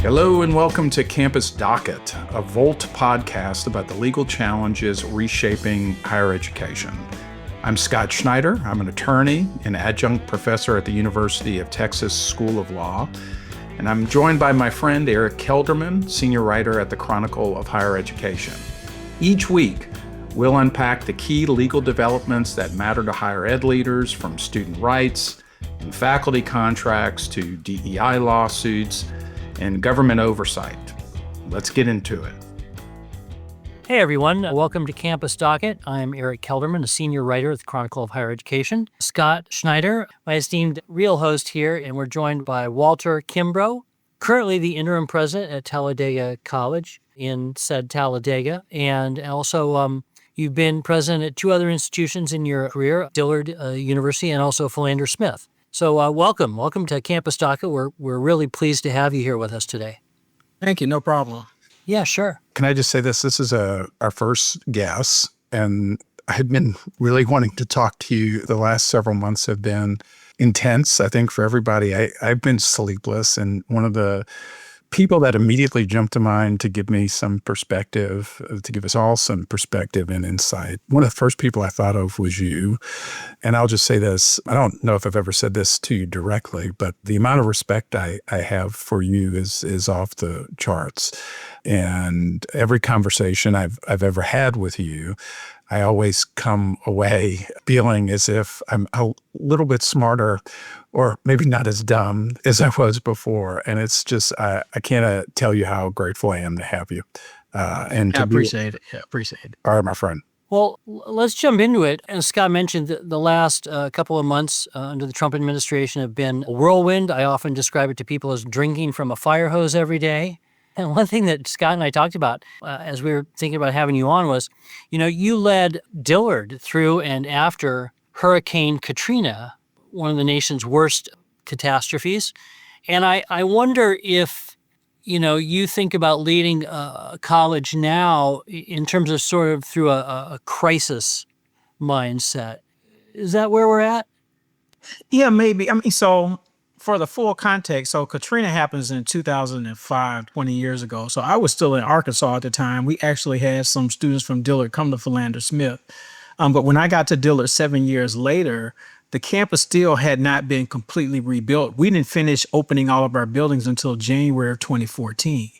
Hello and welcome to Campus Docket, a Volt podcast about the legal challenges reshaping higher education. I'm Scott Schneider. I'm an attorney and adjunct professor at the University of Texas School of Law. And I'm joined by my friend Eric Kelderman, senior writer at the Chronicle of Higher Education. Each week, we'll unpack the key legal developments that matter to higher ed leaders, from student rights and faculty contracts to DEI lawsuits and government oversight. Let's get into it. Hey everyone, welcome to Campus Docket. I'm Eric Kelderman, a senior writer at the Chronicle of Higher Education. Scott Schneider, my esteemed real host here, and we're joined by Walter Kimbrough, currently the interim president at Talladega College in said Talladega, and also you've been president at two other institutions in your career, Dillard University and also Philander Smith. So welcome to Campus Docket. We're really pleased to have you here with us today. Thank you. No problem. Yeah, sure. Can I just say this? This is our first guest, and I had been really wanting to talk to you. The last several months have been intense, I think, for everybody. I've been sleepless, and one of the people that immediately jumped to mind to give me some perspective, to give us all some perspective and insight, one of the first people I thought of was you. And I'll just say this, I don't know if I've ever said this to you directly, but the amount of respect I have for you is off the charts. And every conversation I've ever had with you, I always come away feeling as if I'm a little bit smarter or maybe not as dumb as I was before. And it's just, I can't tell you how grateful I am to have you. And I appreciate it. Yeah, appreciate it. All right, my friend. Well, let's jump into it. As Scott mentioned, the last couple of months under the Trump administration have been a whirlwind. I often describe it to people as drinking from a fire hose every day. And one thing that Scott and I talked about as we were thinking about having you on was, you led Dillard through and after Hurricane Katrina, one of the nation's worst catastrophes. And I wonder if, you think about leading a college now in terms of sort of through a crisis mindset. Is that where we're at? Yeah, maybe. So for the full context, so Katrina happens in 2005, 20 years ago. So I was still in Arkansas at the time. We actually had some students from Dillard come to Philander Smith. But when I got to Dillard 7 years later, the campus still had not been completely rebuilt. We didn't finish opening all of our buildings until January of 2014.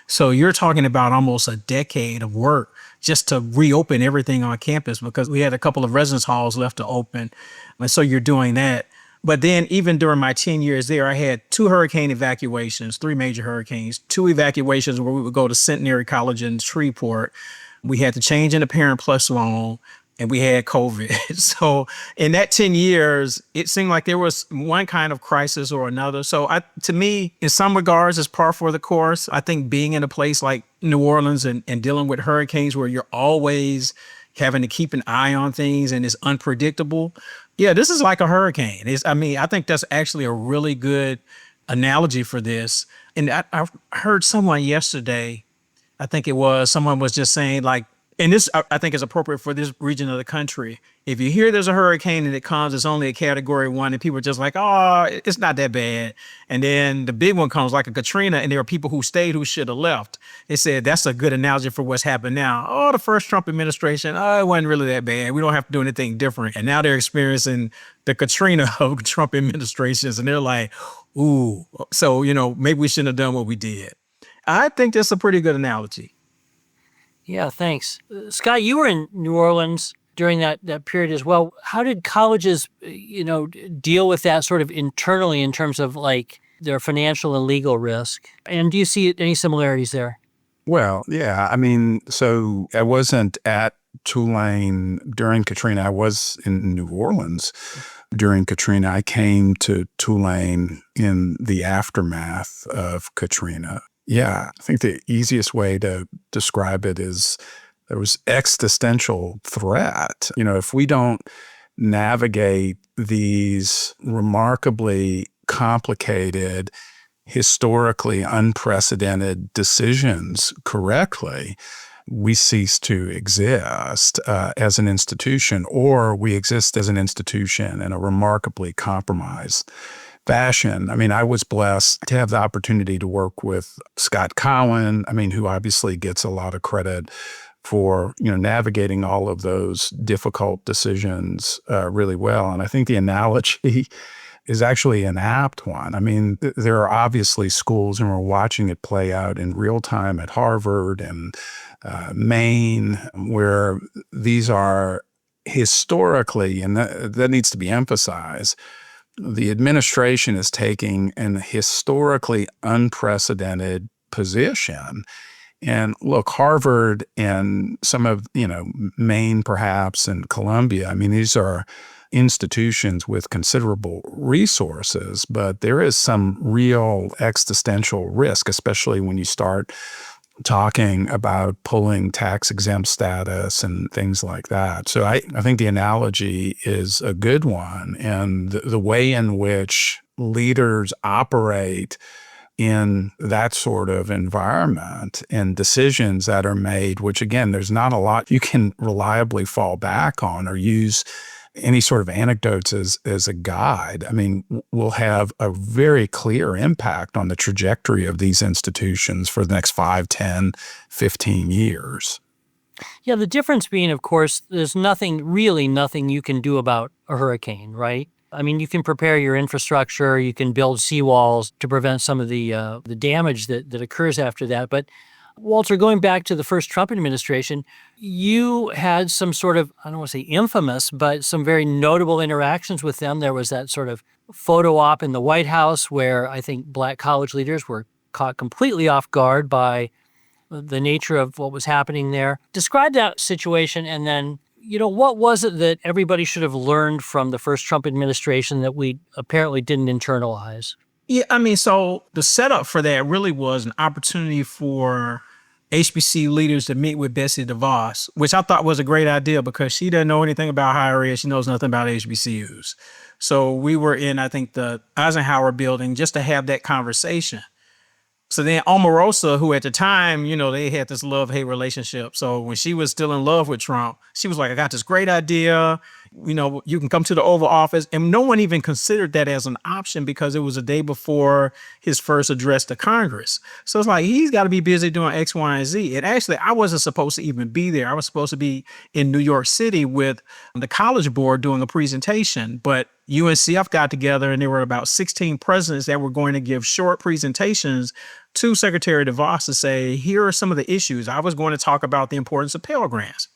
So you're talking about almost a decade of work just to reopen everything on campus, because we had a couple of residence halls left to open. And so you're doing that. But then even during my 10 years there, I had 2 hurricane evacuations, 3 major hurricanes, 2 evacuations where we would go to Centenary College in Shreveport. We had to change in the Parent Plus loan, and we had COVID. So in that 10 years, it seemed like there was one kind of crisis or another. So to me, in some regards, it's par for the course. I think being in a place like New Orleans and dealing with hurricanes where you're always having to keep an eye on things and it's unpredictable. Yeah, this is like a hurricane. I think that's actually a really good analogy for this. And I heard someone yesterday, someone was just saying, like, and this I think is appropriate for this region of the country. If you hear there's a hurricane and it comes, it's only a category 1, and people are just like, oh, it's not that bad. And then the big one comes like a Katrina, and there are people who stayed who should have left. They said that's a good analogy for what's happened now. Oh, the first Trump administration, it wasn't really that bad. We don't have to do anything different. And now they're experiencing the Katrina of Trump administrations, and they're like, ooh, so, maybe we shouldn't have done what we did. I think that's a pretty good analogy. Yeah, thanks. Scott, you were in New Orleans during that period as well. How did colleges, deal with that sort of internally in terms of like their financial and legal risk? And do you see any similarities there? Well, yeah. So I wasn't at Tulane during Katrina. I was in New Orleans during Katrina. I came to Tulane in the aftermath of Katrina. Yeah, I think the easiest way to describe it is there was existential threat. If we don't navigate these remarkably complicated, historically unprecedented decisions correctly, we cease to exist as an institution, or we exist as an institution in a remarkably compromised fashion. I mean, I was blessed to have the opportunity to work with Scott Cowan, I mean, who obviously gets a lot of credit for, navigating all of those difficult decisions really well. And I think the analogy is actually an apt one. I mean, there are obviously schools, and we're watching it play out in real time at Harvard and Maine, where these are historically, and that needs to be emphasized, the administration is taking an historically unprecedented position. And look, Harvard and some of, Maine perhaps and Columbia, I mean, these are institutions with considerable resources, but there is some real existential risk, especially when you start talking about pulling tax exempt status and things like that. So I think the analogy is a good one. And the way in which leaders operate in that sort of environment and decisions that are made, which again, there's not a lot you can reliably fall back on or use any sort of anecdotes as a guide, I mean, will have a very clear impact on the trajectory of these institutions for the next 5, 10, 15 years. Yeah, the difference being, of course, there's really nothing you can do about a hurricane, right? I mean, you can prepare your infrastructure, you can build seawalls to prevent some of the damage that occurs after that. But Walter, going back to the first Trump administration, you had some sort of, I don't want to say infamous, but some very notable interactions with them. There was that sort of photo op in the White House where I think Black college leaders were caught completely off guard by the nature of what was happening there. Describe that situation, and then, what was it that everybody should have learned from the first Trump administration that we apparently didn't internalize? Yeah, I mean, so the setup for that really was an opportunity for HBC leaders to meet with Betsy DeVos, which I thought was a great idea because she doesn't know anything about higher ed. She knows nothing about HBCUs. So we were in, I think, the Eisenhower building just to have that conversation. So then Omarosa, who at the time, they had this love-hate relationship. So when she was still in love with Trump, she was like, I got this great idea. You can come to the Oval Office. And no one even considered that as an option because it was a day before his first address to Congress. So it's like, he's got to be busy doing X, Y, and Z. And actually, I wasn't supposed to even be there. I was supposed to be in New York City with the College Board doing a presentation. But UNCF got together and there were about 16 presidents that were going to give short presentations to Secretary DeVos to say, here are some of the issues. I was going to talk about the importance of Pell Grants.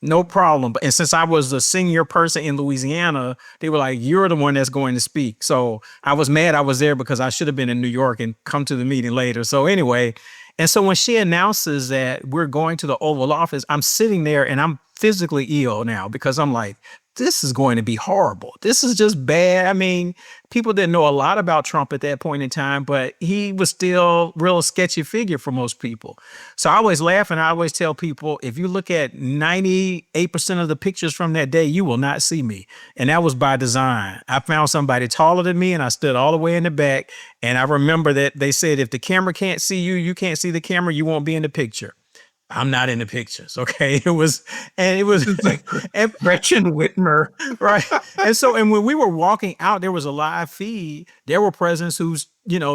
No problem. And since I was the senior person in Louisiana, they were like, you're the one that's going to speak. So I was mad I was there because I should have been in New York and come to the meeting later. So anyway, and so when she announces that we're going to the Oval Office, I'm sitting there and I'm physically ill now because I'm like, this is going to be horrible. This is just bad. I mean, people didn't know a lot about Trump at that point in time, but he was still real sketchy figure for most people. So I always laugh and I always tell people, if you look at 98% of the pictures from that day, you will not see me. And that was by design. I found somebody taller than me and I stood all the way in the back. And I remember that they said, if the camera can't see you, you can't see the camera, you won't be in the picture. I'm not in the pictures. Okay. It was Like Gretchen Whitmer. right. And when we were walking out, there was a live feed. There were presidents whose,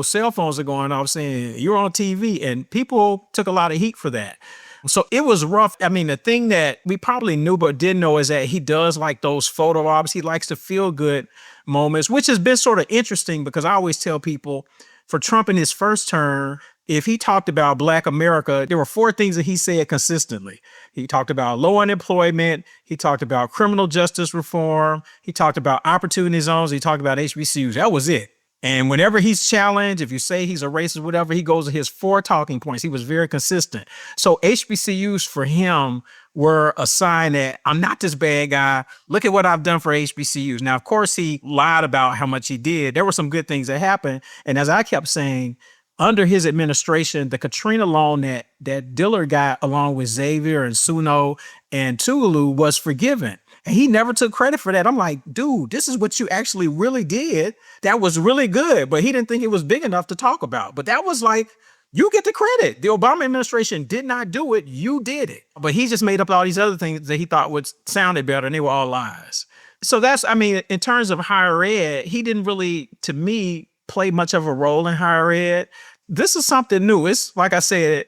cell phones are going off saying you're on TV, and people took a lot of heat for that. So it was rough. I mean, the thing that we probably knew but didn't know is that he does like those photo ops. He likes to feel good moments, which has been sort of interesting because I always tell people for Trump in his first term, if he talked about Black America, there were 4 things that he said consistently. He talked about low unemployment. He talked about criminal justice reform. He talked about opportunity zones. He talked about HBCUs. That was it. And whenever he's challenged, if you say he's a racist, whatever, he goes to his 4 talking points. He was very consistent. So HBCUs for him were a sign that I'm not this bad guy. Look at what I've done for HBCUs. Now, of course, he lied about how much he did. There were some good things that happened. And as I kept saying, under his administration, the Katrina loan that Dillard got along with Xavier and Suno and Tougaloo was forgiven. And he never took credit for that. I'm like, dude, this is what you actually really did. That was really good. But he didn't think it was big enough to talk about. But that was like, you get the credit. The Obama administration did not do it. You did it. But he just made up all these other things that he thought sounded better, and they were all lies. So that's, I mean, in terms of higher ed, he didn't really, to me, play much of a role in higher ed. This is something new. It's like I said,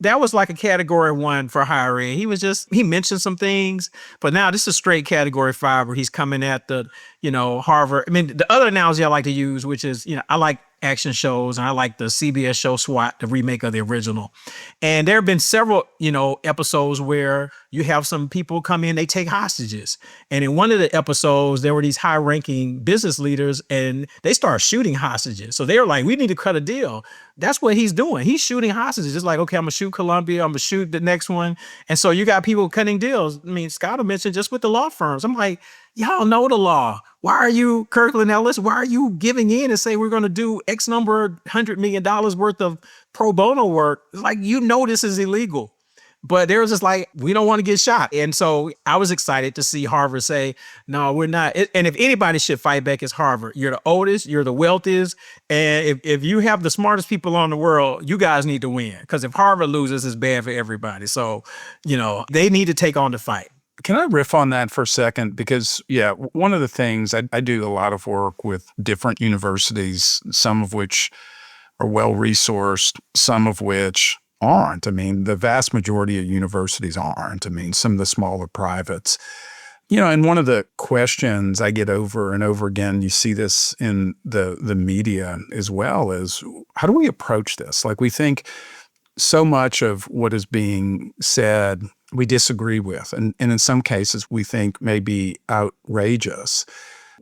that was like a category 1 for higher ed. He mentioned some things, but now this is straight category 5 where he's coming at the, Harvard. I mean, the other analogy I like to use, which is, I like action shows and I like the CBS show SWAT, the remake of the original. And there have been several, episodes where you have some people come in, they take hostages. And in one of the episodes, there were these high ranking business leaders and they start shooting hostages. So they're like, we need to cut a deal. That's what he's doing. He's shooting hostages. It's like, okay, I'm going to shoot Columbia. I'm going to shoot the next one. And so you got people cutting deals. I mean, Scott mentioned just with the law firms. I'm like, y'all know the law. Why are you, Kirkland Ellis, why are you giving in and say we're going to do X number $100 million worth of pro bono work? It's like, this is illegal. But they were just like, we don't want to get shot. And so I was excited to see Harvard say, no, we're not. And if anybody should fight back, it's Harvard. You're the oldest, you're the wealthiest. And if you have the smartest people in the world, you guys need to win. Because if Harvard loses, it's bad for everybody. So, they need to take on the fight. Can I riff on that for a second? Because, one of the things I do a lot of work with different universities, some of which are well-resourced, some of which aren't. I mean, the vast majority of universities aren't. I mean, some of the smaller privates. And one of the questions I get over and over again, you see this in the media as well, is how do we approach this? Like, we think so much of what is being said we disagree with, and in some cases we think may be outrageous.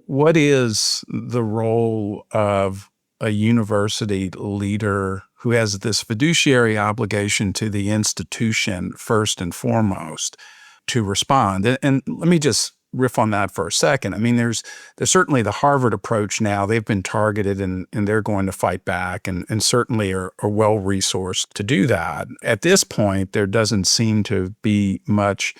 What is the role of a university leader who has this fiduciary obligation to the institution first and foremost to respond? And let me just riff on that for a second. I mean, there's certainly the Harvard approach now. They've been targeted and they're going to fight back and certainly are well-resourced to do that. At this point, there doesn't seem to be much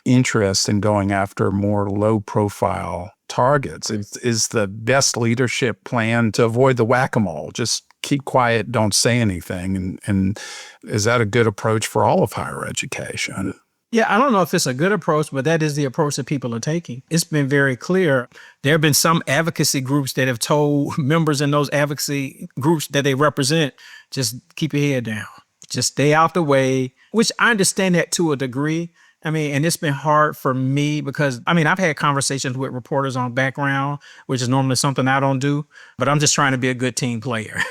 interest in going after more low-profile targets. Is the best leadership plan to avoid the whack-a-mole? Just keep quiet, don't say anything. And is that a good approach for all of higher education? Yeah, I don't know if it's a good approach, but that is the approach that people are taking. It's been very clear. There have been some advocacy groups that have told members in those advocacy groups that they represent, just keep your head down. Just stay out the way, which I understand that to a degree. I mean, and it's been hard for me because, I've had conversations with reporters on background, which is normally something I don't do, but I'm just trying to be a good team player.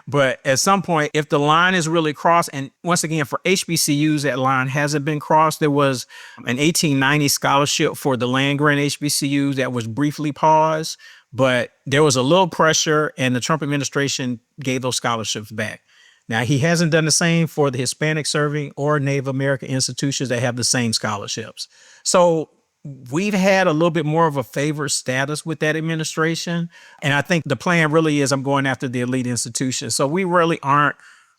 But at some point, if the line is really crossed, and once again, for HBCUs, that line hasn't been crossed. There was an 1890 scholarship for the land-grant HBCUs that was briefly paused, but there was a little pressure and the Trump administration gave those scholarships back. Now, he hasn't done the same for the Hispanic serving or Native American institutions that have the same scholarships. So we've had a little bit more of a favored status with that administration. And I think the plan really is I'm going after the elite institutions. So we really aren't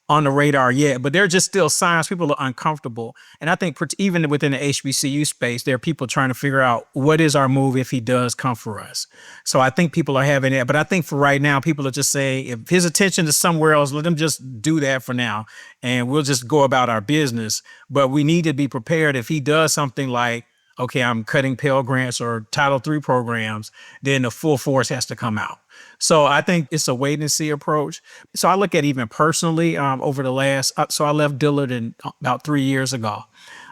on the radar yet, but there are just still signs. People are uncomfortable. And I think even within the HBCU space, there are people trying to figure out what is our move if he does come for us. So I think people are having that. But I think for right now, people are just saying if his attention is somewhere else, let him just do that for now. And we'll just go about our business. But we need to be prepared if he does something like, okay, I'm cutting Pell Grants or Title III programs, then the full force has to come out. So I think it's a wait and see approach. So I look at even personally over the last, so I left Dillard about 3 years ago.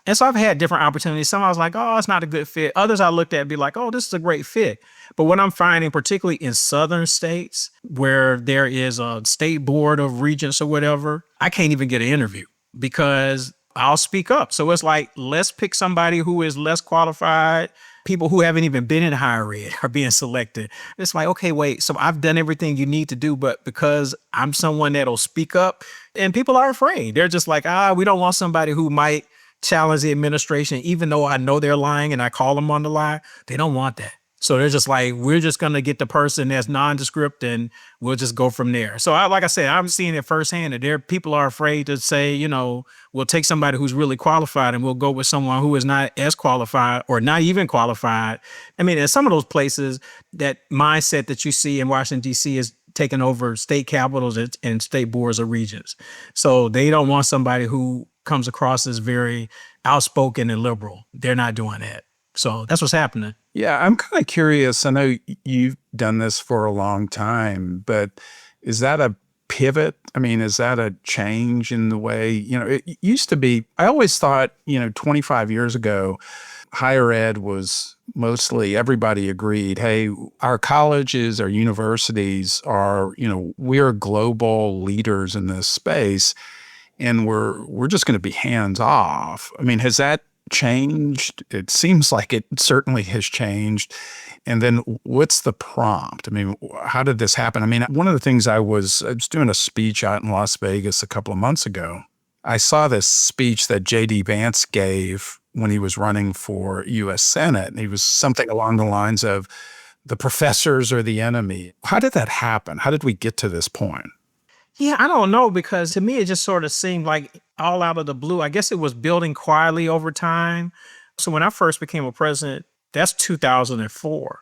And so I've had different opportunities. Some I was like, oh, it's not a good fit. Others I looked at and be like, oh, this is a great fit. But what I'm finding, particularly in southern states where there is a state board of regents or whatever, I can't even get an interview because I'll speak up. So it's like, let's pick somebody who is less qualified. People who haven't even been in higher ed are being selected. It's like, okay, wait, so I've done everything you need to do, but because I'm someone that'll speak up, and people are afraid. They're just like, we don't want somebody who might challenge the administration, even though I know they're lying and I call them on the lie. They don't want that. So they're just like, we're just going to get the person that's nondescript and we'll just go from there. So like I said, I'm seeing it firsthand that people are afraid to say, we'll take somebody who's really qualified and we'll go with someone who is not as qualified or not even qualified. I mean, in some of those places, that mindset that you see in Washington, D.C. is taking over state capitals and state boards of regents. So they don't want somebody who comes across as very outspoken and liberal. They're not doing that. So that's what's happening. Yeah, I'm kind of curious. I know you've done this for a long time, but is that a pivot? I mean, is that a change in the way, it used to be, I always thought, 25 years ago, higher ed was mostly everybody agreed, hey, our colleges, our universities are, we're global leaders in this space and we're just going to be hands off. I mean, has that changed? It seems like it certainly has changed. And then what's the prompt? I mean, how did this happen? I mean, one of the things I was doing a speech out in Las Vegas a couple of months ago. I saw this speech that J.D. Vance gave when he was running for U.S. Senate. And he was something along the lines of, the professors are the enemy. How did that happen? How did we get to this point? Yeah, I don't know because to me it just sort of seemed like all out of the blue. I guess it was building quietly over time. So when I first became a president, that's 2004.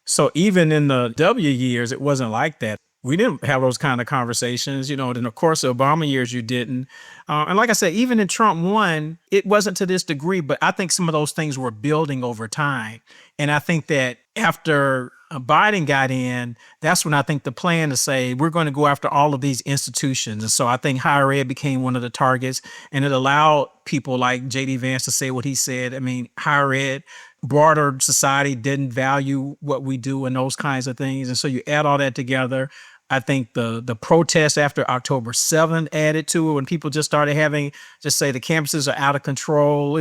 So even in the W years, it wasn't like that. We didn't have those kind of conversations, Then of course, the Obama years you didn't. And like I said, even in Trump one, it wasn't to this degree, but I think some of those things were building over time. And I think that after Biden got in, that's when I think the plan to say we're going to go after all of these institutions. And so I think higher ed became one of the targets, and it allowed people like J.D. Vance to say what he said. I mean, higher ed, broader society didn't value what we do and those kinds of things. And so you add all that together. I think the protests after October 7th added to it when people just started having, just say the campuses are out of control.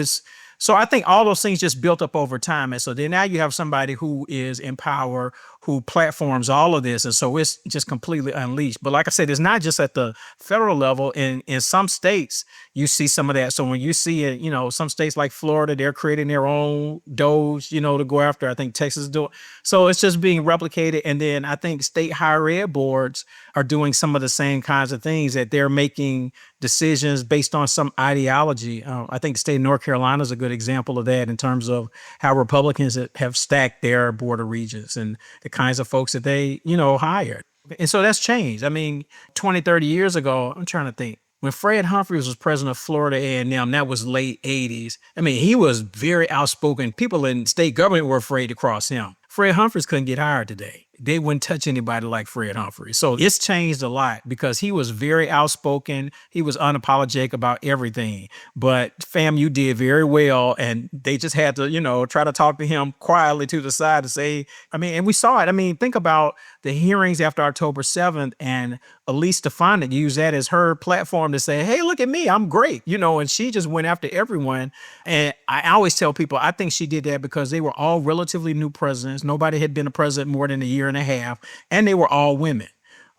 So I think all those things just built up over time. And so then now you have somebody who is in power, who platforms all of this. And so it's just completely unleashed. But like I said, it's not just at the federal level. In some states, you see some of that. So when you see it, some states like Florida, they're creating their own Doge, to go after. I think Texas do it. So it's just being replicated. And then I think state higher ed boards are doing some of the same kinds of things, that they're making decisions based on some ideology. I think the state of North Carolina is a good example of that in terms of how Republicans have stacked their board of regents and the kinds of folks that they, hired. And so that's changed. I mean, 20, 30 years ago, I'm trying to think. When Fred Humphreys was president of Florida A&M, that was late 80s. I mean, he was very outspoken. People in state government were afraid to cross him. Fred Humphreys couldn't get hired today. They wouldn't touch anybody like Fred Humphreys. So it's changed a lot because he was very outspoken. He was unapologetic about everything. But you did very well. And they just had to, try to talk to him quietly to the side to say, and we saw it. Think about the hearings after October 7th, and Elise Stefanik used that as her platform to say, hey, look at me, I'm great. And she just went after everyone. And I always tell people, I think she did that because they were all relatively new presidents. Nobody had been a president more than a year and a half, and they were all women.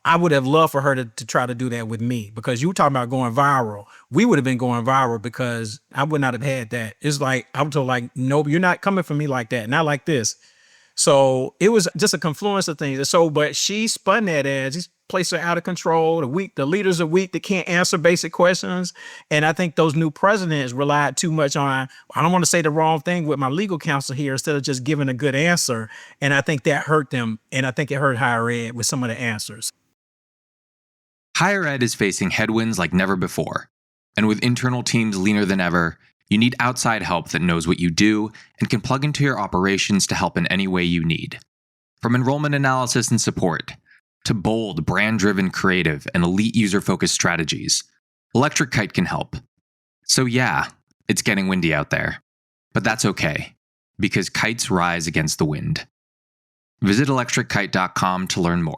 I would have loved for her to try to do that with me, because you were talking about going viral. We would have been going viral because I would not have had that. It's like, I was told, like, nope, you're not coming for me like that, not like this. So it was just a confluence of things. So, but she spun that as these places are out of control. The leaders are weak. They can't answer basic questions. And I think those new presidents relied too much on, I don't want to say the wrong thing with my legal counsel here, instead of just giving a good answer. And I think that hurt them. And I think it hurt higher ed with some of the answers. Higher ed is facing headwinds like never before. And with internal teams leaner than ever, you need outside help that knows what you do and can plug into your operations to help in any way you need. From enrollment analysis and support, to bold, brand-driven creative and elite user-focused strategies, Electric Kite can help. So yeah, it's getting windy out there. But that's okay, because kites rise against the wind. Visit electrickite.com to learn more.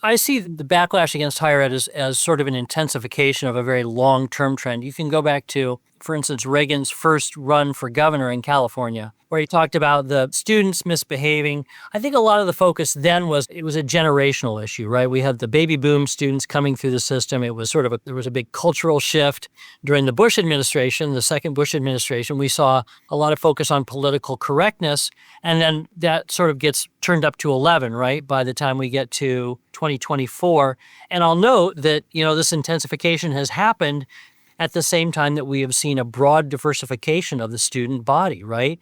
I see the backlash against higher ed as sort of an intensification of a very long-term trend. You can go back to, for instance, Reagan's first run for governor in California, where he talked about the students misbehaving. I think a lot of the focus then was it was a generational issue, right? We had the baby boom students coming through the system. It was there was a big cultural shift. During the Bush administration, the second Bush administration, we saw a lot of focus on political correctness. And then that sort of gets turned up to 11, right? By the time we get to 2024. And I'll note that, this intensification has happened at the same time that we have seen a broad diversification of the student body, right?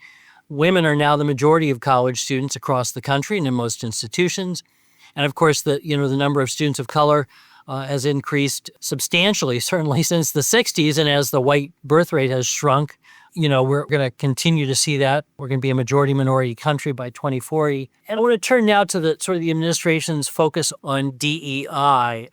Women are now the majority of college students across the country and in most institutions. And of course, the number of students of color has increased substantially, certainly since the 60s. And as the white birth rate has shrunk, we're going to continue to see that. We're going to be a majority minority country by 2040. And I want to turn now to the sort of the administration's focus on DEI.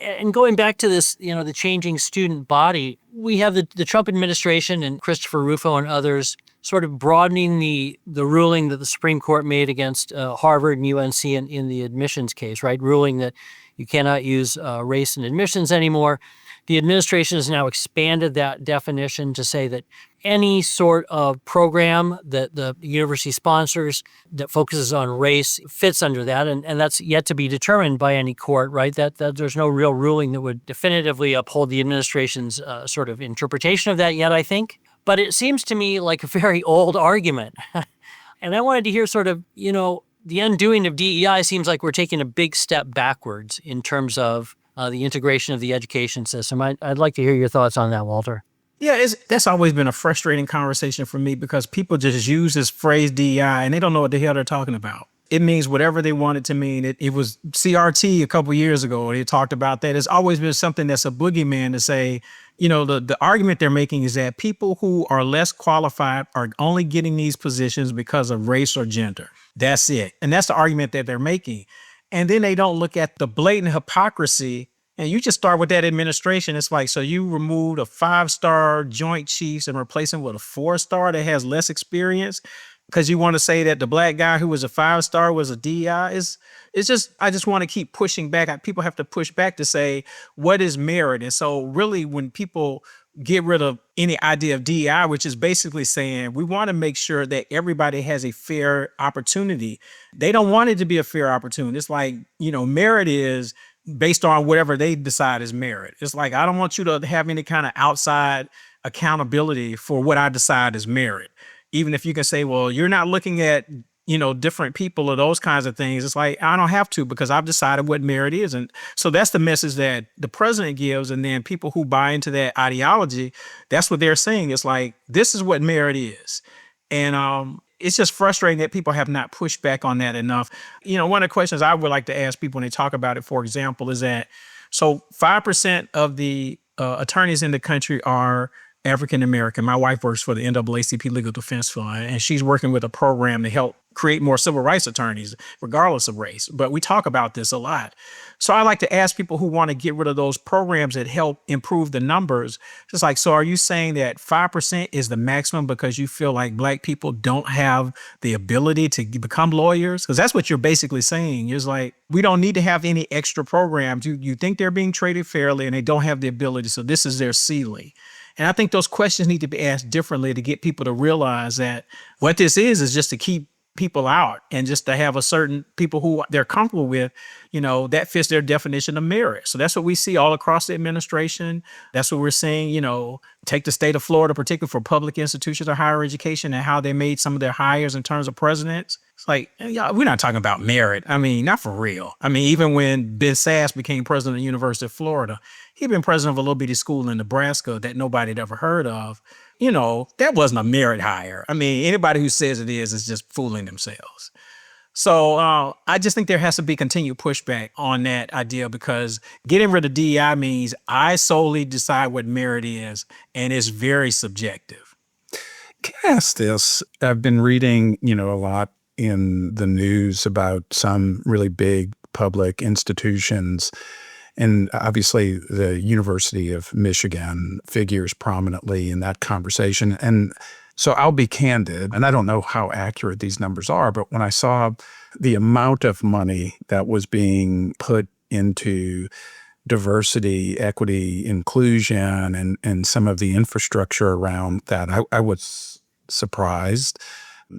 And going back to this, the changing student body, we have the Trump administration and Christopher Rufo and others sort of broadening the ruling that the Supreme Court made against Harvard and UNC in the admissions case, right? Ruling that you cannot use race in admissions anymore. The administration has now expanded that definition to say that any sort of program that the university sponsors that focuses on race fits under that, and that's yet to be determined by any court, right? That there's no real ruling that would definitively uphold the administration's sort of interpretation of that yet, I think. But it seems to me like a very old argument. And I wanted to hear sort of, the undoing of DEI seems like we're taking a big step backwards in terms of the integration of the education system. I'd like to hear your thoughts on that, Walter. Yeah, that's always been a frustrating conversation for me because people just use this phrase DEI and they don't know what the hell they're talking about. It means whatever they want it to mean. It was CRT a couple years ago. They talked about that. It's always been something that's a boogeyman to say, the argument they're making is that people who are less qualified are only getting these positions because of race or gender. That's it. And that's the argument that they're making. And then they don't look at the blatant hypocrisy. And you just start with that administration. It's like, so you removed a 5-star Joint Chiefs and replace him with a 4-star that has less experience because you want to say that the black guy who was a 5-star was a DI. I just want to keep pushing back. People have to push back to say, what is merit? And so really when people get rid of any idea of DEI, which is basically saying we want to make sure that everybody has a fair opportunity. They don't want it to be a fair opportunity. It's like, merit is based on whatever they decide is merit. It's like, I don't want you to have any kind of outside accountability for what I decide is merit. Even if you can say, well, you're not looking at, different people or those kinds of things. It's like, I don't have to because I've decided what merit is. And so that's the message that the president gives. And then people who buy into that ideology, that's what they're saying. It's like, this is what merit is. And it's just frustrating that people have not pushed back on that enough. One of the questions I would like to ask people when they talk about it, for example, is that, so 5% of the attorneys in the country are African-American. My wife works for the NAACP Legal Defense Fund, and she's working with a program to help create more civil rights attorneys, regardless of race. But we talk about this a lot. So I like to ask people who want to get rid of those programs that help improve the numbers. Just like, so are you saying that 5% is the maximum because you feel like Black people don't have the ability to become lawyers? Because that's what you're basically saying. It's like, we don't need to have any extra programs. You think they're being treated fairly and they don't have the ability. So this is their ceiling. And I think those questions need to be asked differently to get people to realize that what this is just to keep people out and just to have a certain people who they're comfortable with, that fits their definition of merit. So that's what we see all across the administration. That's what we're seeing, take the state of Florida, particularly for public institutions or higher education and how they made some of their hires in terms of presidents. It's like, we're not talking about merit. I mean, not for real. I mean, even when Ben Sass became president of the University of Florida, he'd been president of a little bitty school in Nebraska that nobody had ever heard of. That wasn't a merit hire. I mean, anybody who says it is just fooling themselves. So I just think there has to be continued pushback on that idea because getting rid of DEI means I solely decide what merit is, and it's very subjective. Can I ask this? I've been reading, a lot in the news about some really big public institutions. And obviously, the University of Michigan figures prominently in that conversation. And so I'll be candid, and I don't know how accurate these numbers are, but when I saw the amount of money that was being put into diversity, equity, inclusion, and some of the infrastructure around that, I was surprised,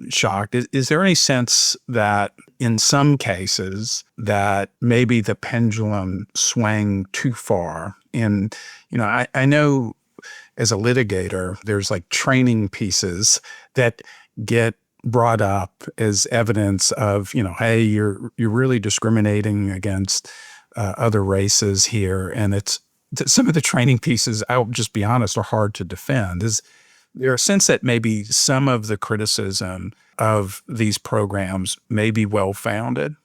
shocked. Is there any sense that in some cases that maybe the pendulum swang too far? And, I know as a litigator, there's like training pieces that get brought up as evidence of, hey, you're really discriminating against other races here. And it's some of the training pieces, I'll just be honest, are hard to defend. Is there a sense that maybe some of the criticism of these programs may be well-founded?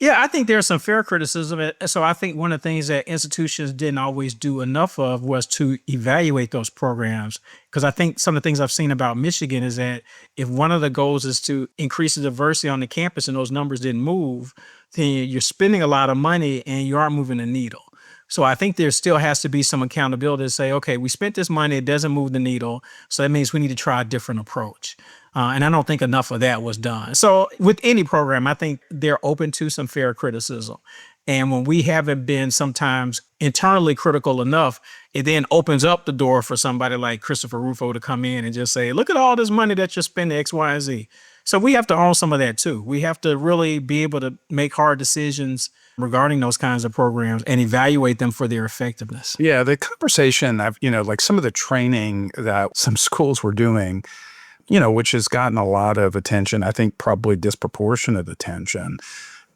Yeah, I think there's some fair criticism. So I think one of the things that institutions didn't always do enough of was to evaluate those programs. Because I think some of the things I've seen about Michigan is that if one of the goals is to increase the diversity on the campus and those numbers didn't move, then you're spending a lot of money and you aren't moving the needle. So I think there still has to be some accountability to say, okay, we spent this money, it doesn't move the needle. So that means we need to try a different approach. And I don't think enough of that was done. So with any program, I think they're open to some fair criticism. And when we haven't been sometimes internally critical enough, it then opens up the door for somebody like Christopher Rufo to come in and just say, look at all this money that you're spending X, Y, and Z. So we have to own some of that too. We have to really be able to make hard decisions regarding those kinds of programs and evaluate them for their effectiveness. Yeah, the conversation, like some of the training that some schools were doing, which has gotten a lot of attention, I think probably disproportionate attention.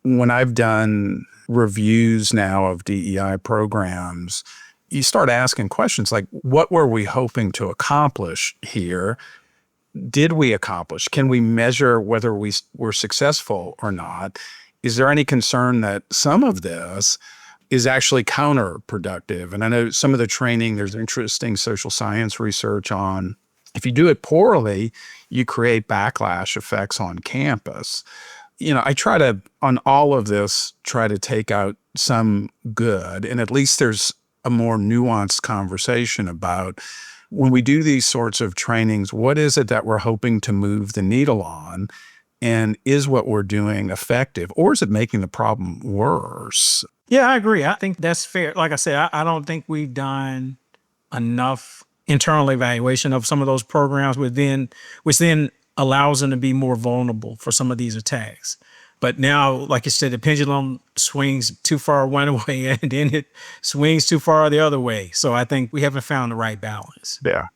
When I've done reviews now of DEI programs, you start asking questions like, what were we hoping to accomplish here? Did we accomplish? Can we measure whether we were successful or not? Is there any concern that some of this is actually counterproductive? And I know some of the training, there's interesting social science research on if you do it poorly, you create backlash effects on campus. I try to, on all of this, try to take out some good, and at least there's a more nuanced conversation about when we do these sorts of trainings, what is it that we're hoping to move the needle on? And is what we're doing effective, or is it making the problem worse? Yeah, I agree. I think that's fair. Like I said, I don't think we've done enough internal evaluation of some of those programs, which then allows them to be more vulnerable for some of these attacks. But now, like you said, the pendulum swings too far one way and then it swings too far the other way. So I think we haven't found the right balance. Yeah.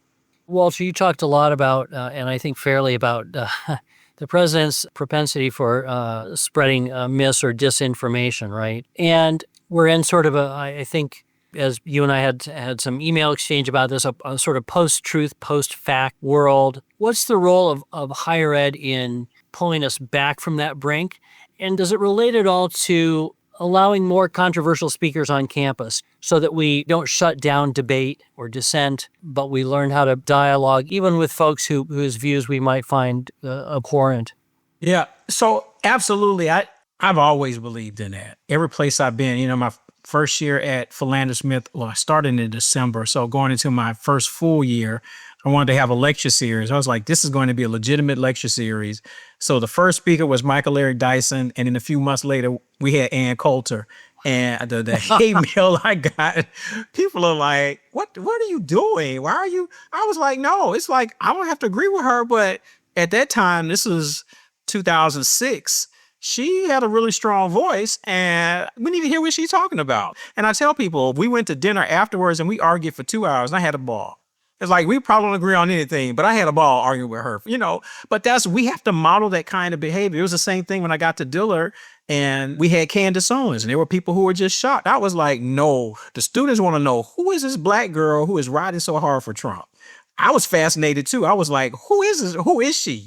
Walter, you talked a lot about, and I think fairly about the president's propensity for spreading mis or disinformation, right? And we're in sort of I think, as you and I had some email exchange about this, a sort of post-truth, post-fact world. What's the role of higher ed in pulling us back from that brink? And does it relate at all to allowing more controversial speakers on campus so that we don't shut down debate or dissent, but we learn how to dialogue, even with folks whose views we might find abhorrent? Yeah, so absolutely. I've always believed in that. Every place I've been, my first year at Philander Smith, well, I started in December. So going into my first full year, I wanted to have a lecture series. I was like, this is going to be a legitimate lecture series. So the first speaker was Michael Eric Dyson. And then a few months later, we had Ann Coulter. And the hate mail I got, people are like, what are you doing? Why are you? I was like, no, it's like, I don't have to agree with her. But at that time, this was 2006. She had a really strong voice and we need to hear what she's talking about. And I tell people, we went to dinner afterwards and we argued for 2 hours and I had a ball. It's like, we probably don't agree on anything, but I had a ball arguing with her, but we have to model that kind of behavior. It was the same thing when I got to Dillard and we had Candace Owens and there were people who were just shocked. I was like, no, the students want to know, who is this black girl who is riding so hard for Trump? I was fascinated too. I was like, who is this? Who is she?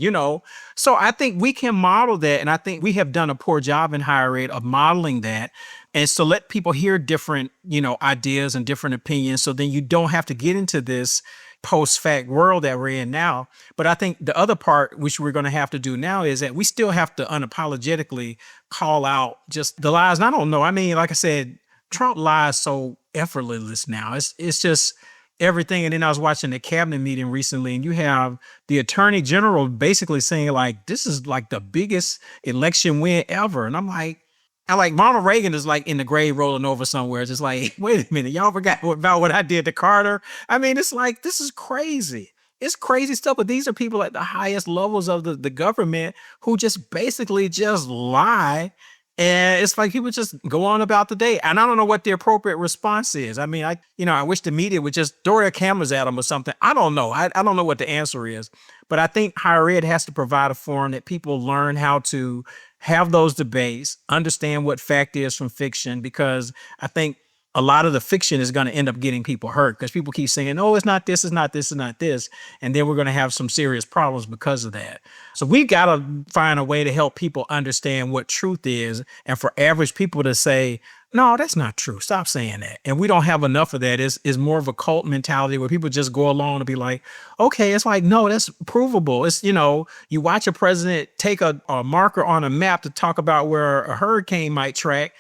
So I think we can model that. And I think we have done a poor job in higher ed of modeling that. And so let people hear different, ideas and different opinions. So then you don't have to get into this post-fact world that we're in now. But I think the other part, which we're going to have to do now, is that we still have to unapologetically call out just the lies. And I don't know. I mean, like I said, Trump lies so effortless now. It's just everything. And then I was watching the cabinet meeting recently, and you have the attorney general basically saying like, this is like the biggest election win ever. And I'm like, Ronald Reagan is like in the grave rolling over somewhere. Just like, wait a minute, y'all forgot about what I did to Carter. I mean, it's like, this is crazy. It's crazy stuff. But these are people at the highest levels of the government who just basically just lie. And it's like people just go on about the day. And I don't know what the appropriate response is. I mean, I wish the media would just throw their cameras at them or something. I don't know. I don't know what the answer is. But I think higher ed has to provide a forum that people learn how to have those debates, understand what fact is from fiction, because I think a lot of the fiction is going to end up getting people hurt because people keep saying, oh, it's not this, it's not this, it's not this. And then we're going to have some serious problems because of that. So we got to find a way to help people understand what truth is, and for average people to say, no, that's not true. Stop saying that. And we don't have enough of that. It's more of a cult mentality where people just go along and be like, okay, it's like, no, that's provable. It's, you watch a president take a marker on a map to talk about where a hurricane might track.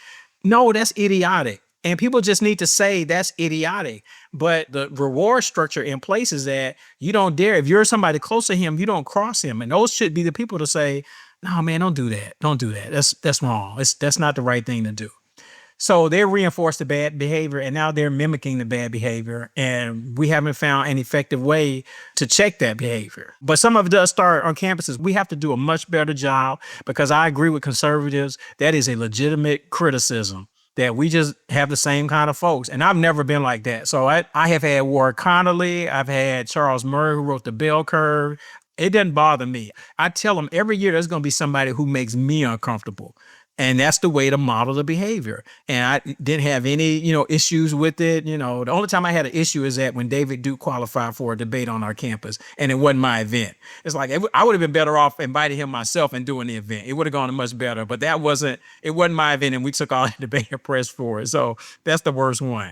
No, that's idiotic. And people just need to say that's idiotic. But the reward structure in place is that you don't dare. If you're somebody close to him, you don't cross him. And those should be the people to say, no, man, don't do that. Don't do that. That's wrong. That's not the right thing to do. So they reinforce the bad behavior, and now they're mimicking the bad behavior. And we haven't found an effective way to check that behavior. But some of it does start on campuses. We have to do a much better job, because I agree with conservatives. That is a legitimate criticism, that we just have the same kind of folks. And I've never been like that. So I have had Ward Connerly. I've had Charles Murray, who wrote The Bell Curve. It doesn't bother me. I tell them every year there's going to be somebody who makes me uncomfortable. And that's the way to model the behavior. And I didn't have any, issues with it. The only time I had an issue is that when David Duke qualified for a debate on our campus, and it wasn't my event. It's like, I would have been better off inviting him myself and doing the event. It would have gone much better, but it wasn't my event, and we took all the debate press for it. So that's the worst one.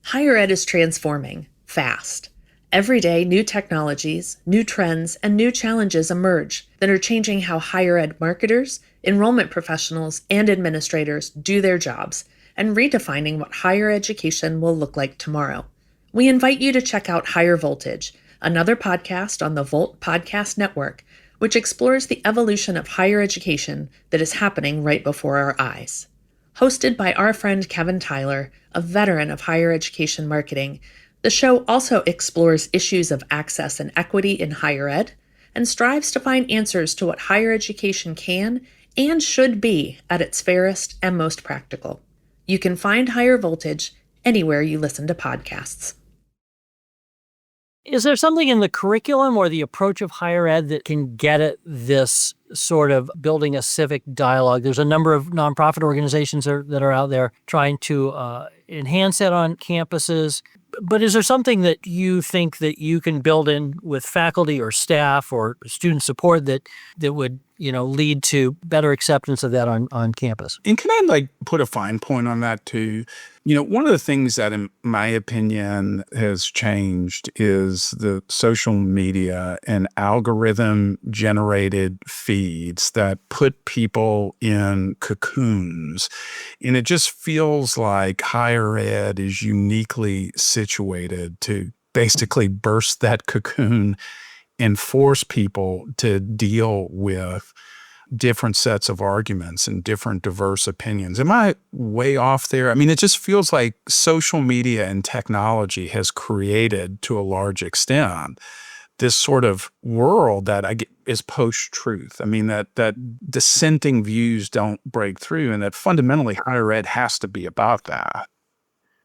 Higher ed is transforming fast. Every day, new technologies, new trends, and new challenges emerge that are changing how higher ed marketers, enrollment professionals, and administrators do their jobs, and redefining what higher education will look like tomorrow. We invite you to check out Higher Voltage, another podcast on the Volt Podcast Network, which explores the evolution of higher education that is happening right before our eyes. Hosted by our friend Kevin Tyler, a veteran of higher education marketing, the show also explores issues of access and equity in higher ed, and strives to find answers to what higher education can and should be at its fairest and most practical. You can find Higher Voltage anywhere you listen to podcasts. Is there something in the curriculum or the approach of higher ed that can get at this sort of building a civic dialogue? There's a number of nonprofit organizations that are out there trying to enhance that on campuses. But is there something that you think that you can build in with faculty or staff or student support that would, lead to better acceptance of that on campus? And can I put a fine point on that too? One of the things that in my opinion has changed is the social media and algorithm generated feeds that put people in cocoons. And it just feels like higher ed is uniquely situated to basically burst that cocoon and force people to deal with different sets of arguments and different diverse opinions. Am I way off there? I mean, it just feels like social media and technology has created, to a large extent, this sort of world that is post-truth. I mean, that dissenting views don't break through, and that fundamentally higher ed has to be about that.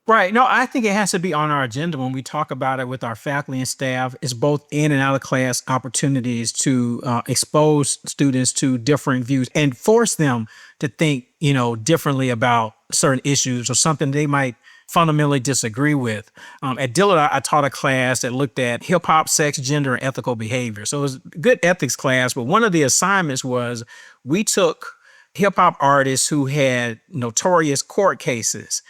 Right. No, I think it has to be on our agenda when we talk about it with our faculty and staff. It's both in and out of class opportunities to expose students to different views and force them to think, differently about certain issues or something they might fundamentally disagree with. At Dillard, I taught a class that looked at hip hop, sex, gender, and ethical behavior. So it was a good ethics class, but one of the assignments was we took hip hop artists who had notorious court cases,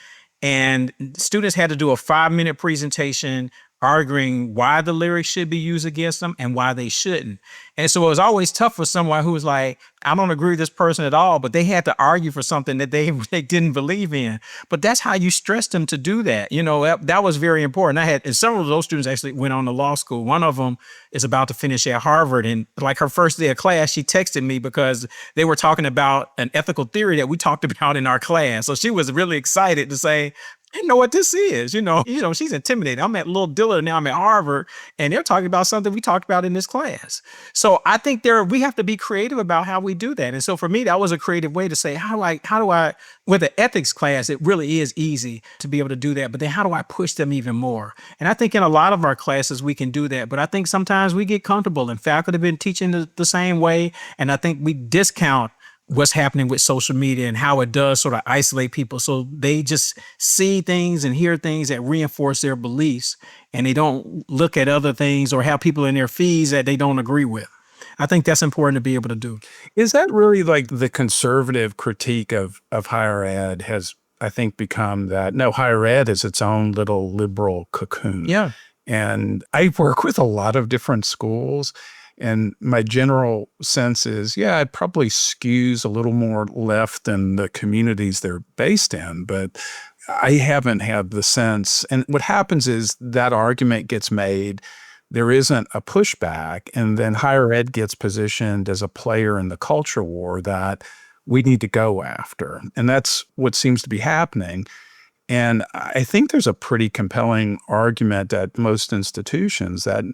and students had to do a 5-minute presentation arguing why the lyrics should be used against them and why they shouldn't. And so it was always tough for someone who was like, I don't agree with this person at all, but they had to argue for something that they didn't believe in. But that's how you stress them to do that. That was very important. And several of those students actually went on to law school. One of them is about to finish at Harvard. And her first day of class, she texted me because they were talking about an ethical theory that we talked about in our class. So she was really excited to say, I know what this is. She's intimidated. I'm at Little Dillard now. I'm at Harvard, and they're talking about something we talked about in this class. So I think we have to be creative about how we do that. And so for me, that was a creative way to say, how do I, with an ethics class, it really is easy to be able to do that. But then how do I push them even more? And I think in a lot of our classes, we can do that. But I think sometimes we get comfortable, and faculty have been teaching the same way. And I think we discount what's happening with social media and how it does sort of isolate people. So they just see things and hear things that reinforce their beliefs, and they don't look at other things or have people in their feeds that they don't agree with. I think that's important to be able to do. Is that really like the conservative critique of higher ed has, I think, become that no, higher ed is its own little liberal cocoon. Yeah. And I work with a lot of different schools. And my general sense is, yeah, it probably skews a little more left than the communities they're based in. But I haven't had the sense. And what happens is that argument gets made. There isn't a pushback. And then higher ed gets positioned as a player in the culture war that we need to go after. And that's what seems to be happening. And I think there's a pretty compelling argument at most institutions that,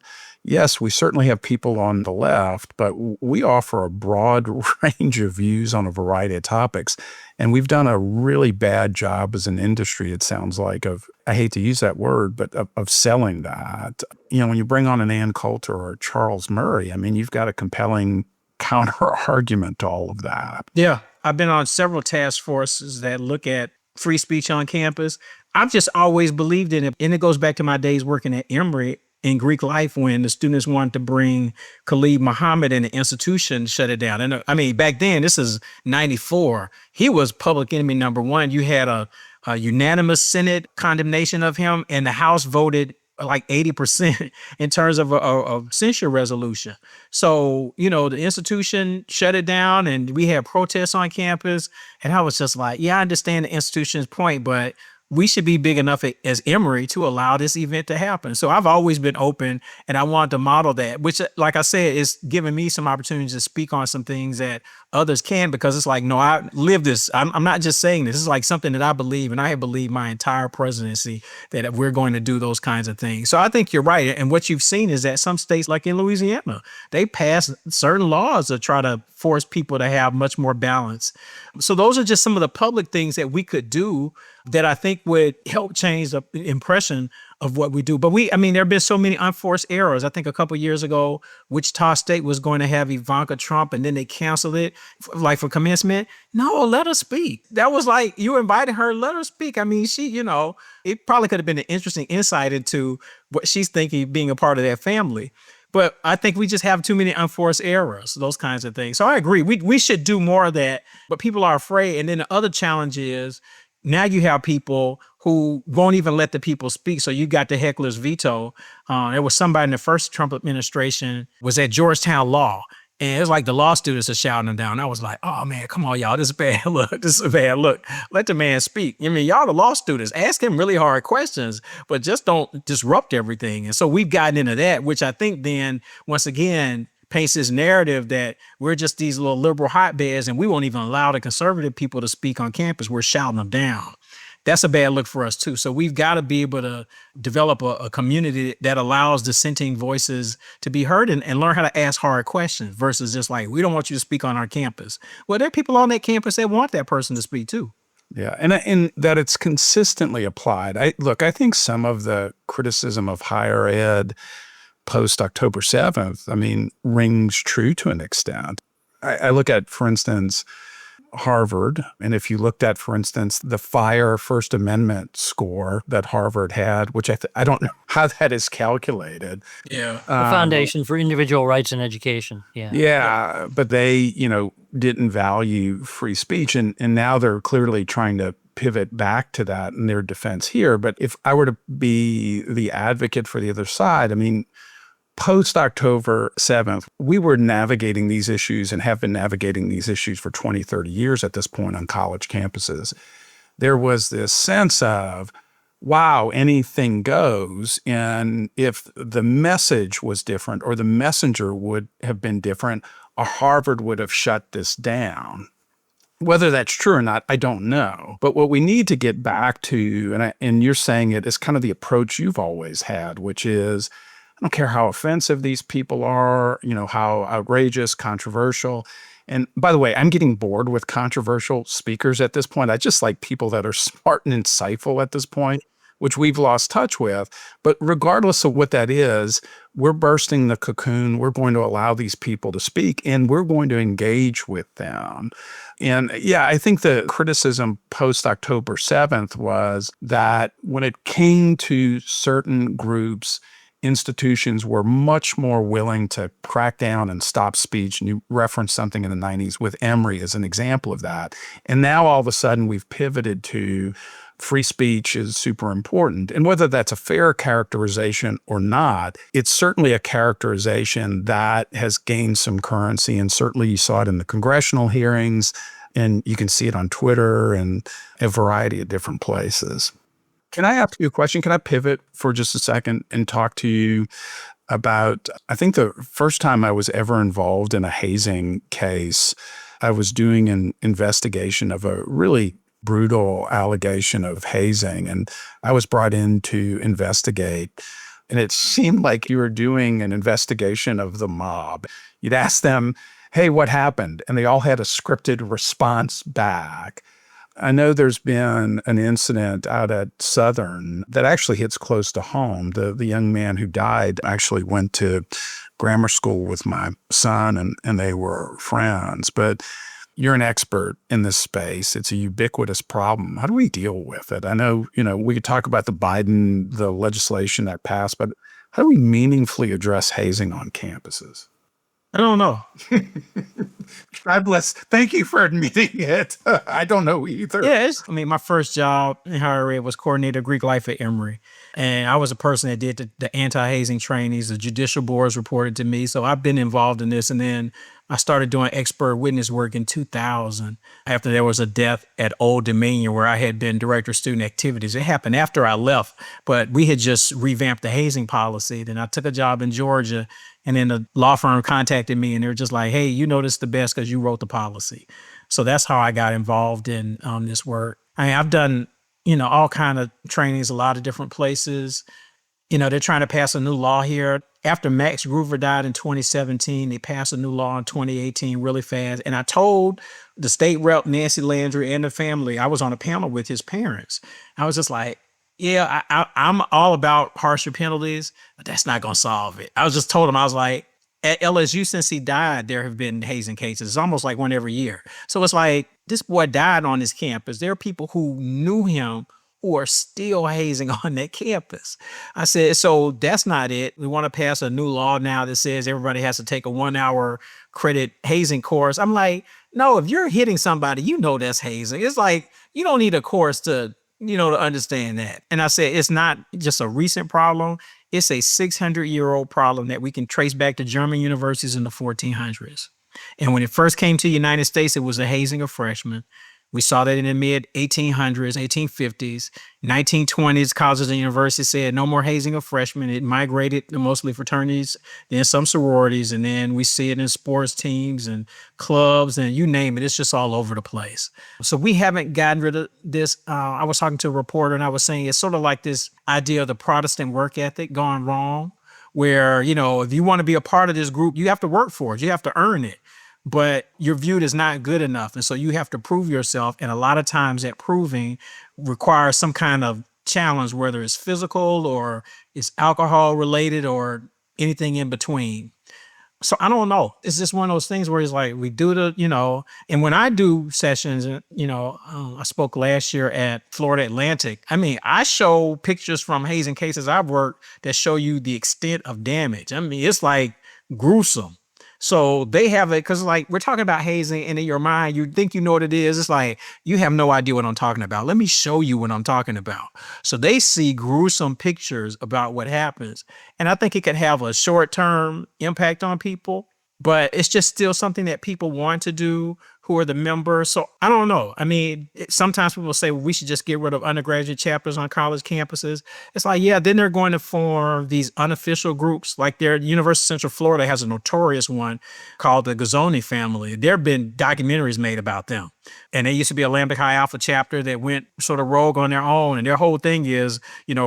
yes, we certainly have people on the left, but we offer a broad range of views on a variety of topics. And we've done a really bad job as an industry, it sounds like, of, I hate to use that word, but of selling that. You know, when you bring on an Ann Coulter or Charles Murray, I mean, you've got a compelling counter argument to all of that. Yeah. I've been on several task forces that look at free speech on campus. I've just always believed in it. And it goes back to my days working at Emory in Greek life when the students wanted to bring Khalid Muhammad in the institution, shut it down. And I mean, back then, this is 94. He was public enemy number one. You had a unanimous Senate condemnation of him, and the House voted like 80% in terms of a censure resolution. So, you know, the institution shut it down and we had protests on campus. And I was just like, yeah, I understand the institution's point, but we should be big enough as Emory to allow this event to happen. So I've always been open, and I wanted to model that, which, like I said, is giving me some opportunities to speak on some things that others can, because it's like, no, I live this. I'm not just saying this. It's like something that I believe, and I have believed my entire presidency that we're going to do those kinds of things. So I think you're right. And what you've seen is that some states, like in Louisiana, they pass certain laws to try to force people to have much more balance. So those are just some of the public things that we could do that I think would help change the impression of what we do. But there have been so many unforced errors. I think a couple of years ago, Wichita State was going to have Ivanka Trump, and then they canceled it, like for commencement. No, let her speak. That was like, you invited her, let her speak. I mean, she, you know, it probably could have been an interesting insight into what she's thinking being a part of that family. But I think we just have too many unforced errors, those kinds of things. So I agree. We should do more of that, but people are afraid. And then the other challenge is, now you have people who won't even let the people speak. So you got the heckler's veto. There was somebody in the first Trump administration was at Georgetown Law. And it was like the law students are shouting him down. I was like, oh man, come on, y'all. This is bad look. This is a bad look. Let the man speak. I mean, y'all the law students, ask him really hard questions, but just don't disrupt everything. And so we've gotten into that, which I think then, once again, paints this narrative that we're just these little liberal hotbeds and we won't even allow the conservative people to speak on campus. We're shouting them down. That's a bad look for us too. So we've got to be able to develop a community that allows dissenting voices to be heard and learn how to ask hard questions versus just like, we don't want you to speak on our campus. Well, there are people on that campus that want that person to speak too. Yeah, and that it's consistently applied. I think some of the criticism of higher ed post October 7th, I mean, rings true to an extent. I look at, for instance, Harvard, and if you looked at, for instance, the FIRE First Amendment score that Harvard had, which I don't know how that is calculated. Yeah. The Foundation for Individual Rights and Education. Yeah. Yeah, but they, didn't value free speech, and now they're clearly trying to pivot back to that in their defense here. But if I were to be the advocate for the other side, I mean, post-October 7th, we were navigating these issues and have been navigating these issues for 20, 30 years at this point on college campuses. There was this sense of, wow, anything goes. And if the message was different or the messenger would have been different, Harvard would have shut this down. Whether that's true or not, I don't know. But what we need to get back to, and you're saying it, is kind of the approach you've always had, which is, I don't care how offensive these people are, how outrageous, controversial. And by the way, I'm getting bored with controversial speakers at this point. I just like people that are smart and insightful at this point. which we've lost touch with. But regardless of what that is, we're bursting the cocoon. We're going to allow these people to speak and we're going to engage with them. And yeah, I think the criticism post October 7th was that when it came to certain groups, institutions were much more willing to crack down and stop speech. And you referenced something in the 90s with Emory as an example of that. And now all of a sudden we've pivoted to free speech is super important. And whether that's a fair characterization or not, it's certainly a characterization that has gained some currency. And certainly you saw it in the congressional hearings, and you can see it on Twitter and a variety of different places. Can I ask you a question? Can I pivot for just a second and talk to you about, I think the first time I was ever involved in a hazing case, I was doing an investigation of a really brutal allegation of hazing, and I was brought in to investigate. And it seemed like you were doing an investigation of the mob. You'd ask them, hey, what happened? And they all had a scripted response back. I know there's been an incident out at Southern that actually hits close to home. The young man who died actually went to grammar school with my son, and they were friends. But you're an expert in this space. It's a ubiquitous problem. How do we deal with it? I know, we could talk about the legislation that passed, but how do we meaningfully address hazing on campuses? I don't know. God bless. Thank you for admitting it. I don't know either. Yeah, my first job in higher ed was coordinator Greek life at Emory. And I was a person that did the anti-hazing trainings. The judicial boards reported to me. So I've been involved in this. And then I started doing expert witness work in 2000 after there was a death at Old Dominion where I had been director of student activities. It happened after I left, but we had just revamped the hazing policy. Then I took a job in Georgia, and then the law firm contacted me and they were just like, hey, this is the best because you wrote the policy. So that's how I got involved in this work. I've done, all kind of trainings, a lot of different places. They're trying to pass a new law here. After Max Groover died in 2017, they passed a new law in 2018 really fast. And I told the state rep, Nancy Landry, and the family, I was on a panel with his parents. I was just like, yeah, I'm all about harsher penalties, but that's not going to solve it. I was just told him, I was like, at LSU, since he died, there have been hazing cases. It's almost like one every year. So it's like, this boy died on his campus. There are people who knew him who are still hazing on that campus. I said, so that's not it. We want to pass a new law now that says everybody has to take a 1-hour credit hazing course. I'm like, no, if you're hitting somebody, that's hazing. It's like, you don't need a course to understand that. And I said, it's not just a recent problem. It's a 600-year-old problem that we can trace back to German universities in the 1400s. And when it first came to the United States, it was the hazing of freshmen. We saw that in the mid 1800s, 1850s, 1920s, colleges and universities said no more hazing of freshmen. It migrated to mostly fraternities, then some sororities, and then we see it in sports teams and clubs and you name it. It's just all over the place. So we haven't gotten rid of this. I was talking to a reporter and I was saying it's sort of like this idea of the Protestant work ethic gone wrong, where, if you want to be a part of this group, you have to work for it. You have to earn it. But you're viewed as not good enough. And so you have to prove yourself. And a lot of times that proving requires some kind of challenge, whether it's physical or it's alcohol related or anything in between. So I don't know. It's just one of those things where it's like we do and when I do sessions, I spoke last year at Florida Atlantic. I show pictures from hazing cases I've worked that show you the extent of damage. It's like gruesome. So they have it because we're talking about hazing and in your mind, you think you know what it is. It's like, you have no idea what I'm talking about. Let me show you what I'm talking about. So they see gruesome pictures about what happens. And I think it can have a short-term impact on people, but it's just still something that people want to do who are the members. So I don't know. Sometimes people say, well, we should just get rid of undergraduate chapters on college campuses. It's like, yeah, then they're going to form these unofficial groups. Like University of Central Florida has a notorious one called the Gazzoni family. There have been documentaries made about them. And they used to be a Lambda Chi Alpha chapter that went sort of rogue on their own. And their whole thing is,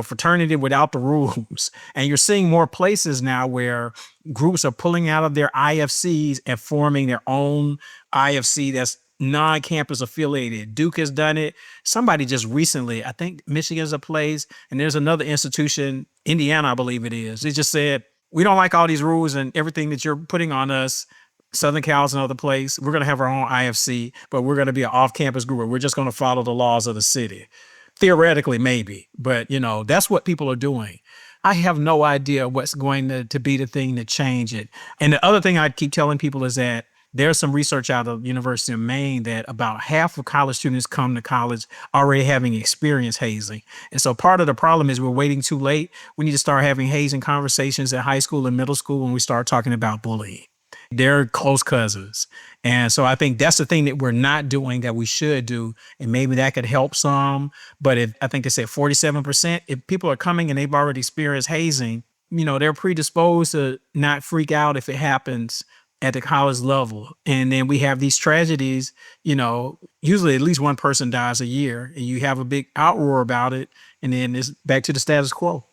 fraternity without the rules. And you're seeing more places now where groups are pulling out of their IFCs and forming their own IFC that's non-campus affiliated. Duke has done it. Somebody just recently, I think Michigan's a place, and there's another institution, Indiana, I believe it is. They just said, we don't like all these rules and everything that you're putting on us. Southern Cal's another place. We're going to have our own IFC, but we're going to be an off-campus group. We're just going to follow the laws of the city. Theoretically, maybe, but that's what people are doing. I have no idea what's going to be the thing to change it. And the other thing I keep telling people is that there's some research out of the University of Maine that about half of college students come to college already having experienced hazing. And so part of the problem is we're waiting too late. We need to start having hazing conversations at high school and middle school when we start talking about bullying. They're close cousins. And so I think that's the thing that we're not doing that we should do. And maybe that could help some. But I think they said 47%, if people are coming and they've already experienced hazing, they're predisposed to not freak out if it happens at the college level. And then we have these tragedies, usually at least one person dies a year and you have a big outroar about it. And then it's back to the status quo.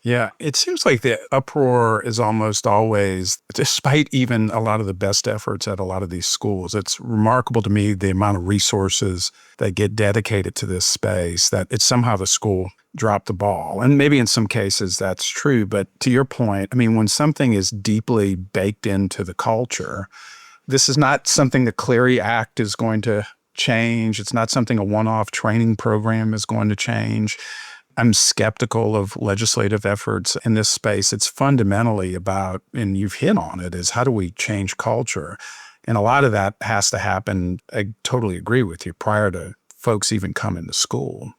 Yeah, it seems like the uproar is almost always, despite even a lot of the best efforts at a lot of these schools, it's remarkable to me the amount of resources that get dedicated to this space, that it's somehow the school dropped the ball. And maybe in some cases that's true. But to your point, I mean, when something is deeply baked into the culture, this is not something the Clery Act is going to change. It's not something a one-off training program is going to change. I'm skeptical of legislative efforts in this space. It's fundamentally about, and you've hit on it, is how do we change culture? And a lot of that has to happen, I totally agree with you, prior to folks even coming to school.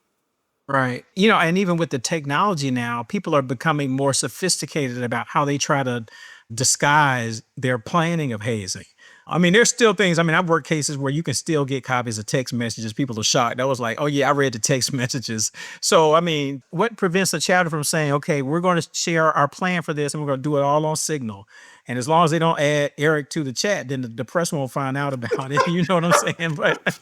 Right. And even with the technology now, people are becoming more sophisticated about how they try to disguise their planning of hazing. I mean, there's still things. I mean, I've worked cases where you can still get copies of text messages. People are shocked. I was like, oh, yeah, I read the text messages. So, I mean, what prevents a child from saying, okay, we're going to share our plan for this and we're going to do it all on Signal. And as long as they don't add Eric to the chat, then the press won't find out about it. You know what I'm saying? But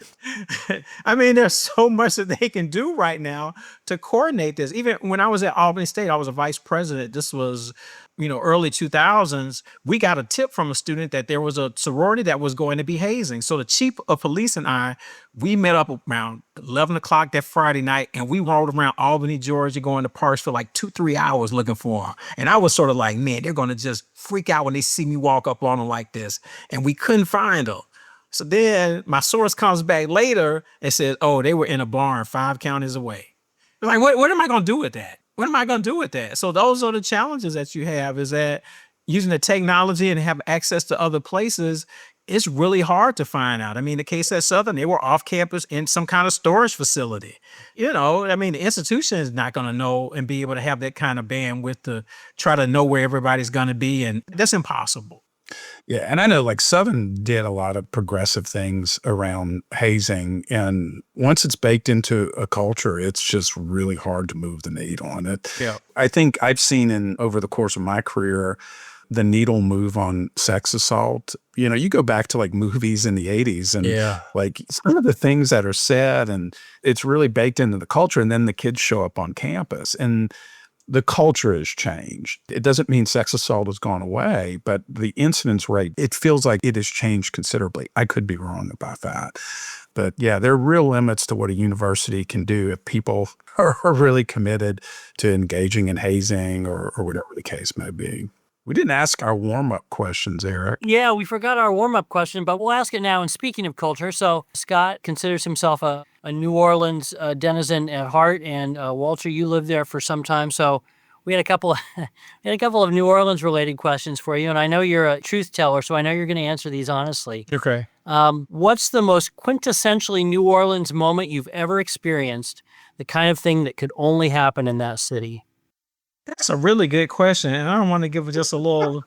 I mean, there's so much that they can do right now to coordinate this. Even when I was at Albany State, I was a vice president. This was, early 2000s. We got a tip from a student that there was a sorority that was going to be hazing. So the chief of police and I, we met up around 11 o'clock that Friday night, and we rolled around Albany, Georgia, going to parks for like 2-3 hours looking for them. And I was sort of like, man, they're going to just freak out when they see me walk up on them like this. And we couldn't find them. So then my source comes back later and says, oh, they were in a barn 5 counties away. Like, what am I going to do with that? What am I going to do with that? So those are the challenges that you have, is that using the technology and have access to other places, it's really hard to find out. I mean, the case at Southern, they were off campus in some kind of storage facility. I mean, the institution is not going to know and be able to have that kind of bandwidth to try to know where everybody's going to be. And that's impossible. Yeah, and I know like Southern did a lot of progressive things around hazing. And once it's baked into a culture, it's just really hard to move the needle on it. Yeah. I think I've seen over the course of my career, the needle move on sex assault. You go back to like movies in the 80s and like some of the things that are said, and it's really baked into the culture. And then the kids show up on campus and the culture has changed. It doesn't mean sex assault has gone away, but the incidence rate, it feels like it has changed considerably. I could be wrong about that. But yeah, there are real limits to what a university can do if people are really committed to engaging in hazing or whatever the case may be. We didn't ask our warm-up questions, Eric. Yeah, we forgot our warm-up question, but we'll ask it now. And speaking of culture, so Scott considers himself a New Orleans denizen at heart, and Walter, you lived there for some time. So we had a couple of New Orleans-related questions for you, and I know you're a truth teller, so I know you're going to answer these honestly. Okay. What's the most quintessentially New Orleans moment you've ever experienced, the kind of thing that could only happen in that city? That's a really good question. And I don't want to give just a little